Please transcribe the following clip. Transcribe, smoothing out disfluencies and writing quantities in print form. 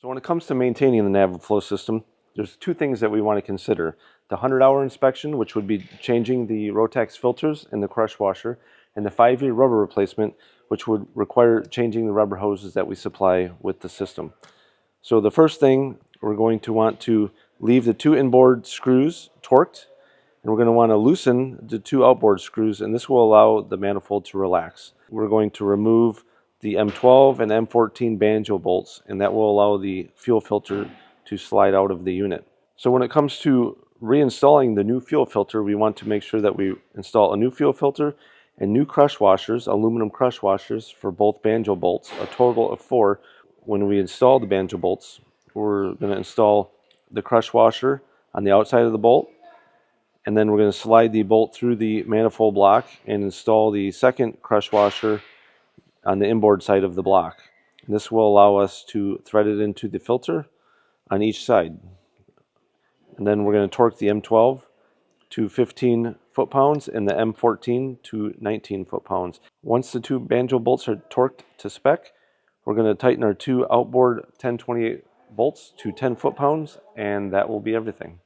So when it comes to maintaining the Naviflow system, there's two things that we want to consider. The 100-hour inspection, which would be changing the Rotax filters and the crush washer, and the 5-year rubber replacement, which would require changing the rubber hoses that we supply with the system. So the first thing, we're going to want to leave the two inboard screws torqued, and we're going to want to loosen the two outboard screws, and this will allow the manifold to relax. We're going to remove the M12 and M14 banjo bolts, and that will allow the fuel filter to slide out of the unit. So when it comes to reinstalling the new fuel filter, we want to make sure that we install a new fuel filter and new crush washers, aluminum crush washers for both banjo bolts, a total of 4. When we install the banjo bolts, we're going to install the crush washer on the outside of the bolt, and then we're going to slide the bolt through the manifold block and install the second crush washer on the inboard side of the block. And this will allow us to thread it into the filter on each side. And then we're going to torque the M12 to 15 foot-pounds and the M14 to 19 foot-pounds. Once the two banjo bolts are torqued to spec, we're going to tighten our two outboard 1028 bolts to 10 foot-pounds, and that will be everything.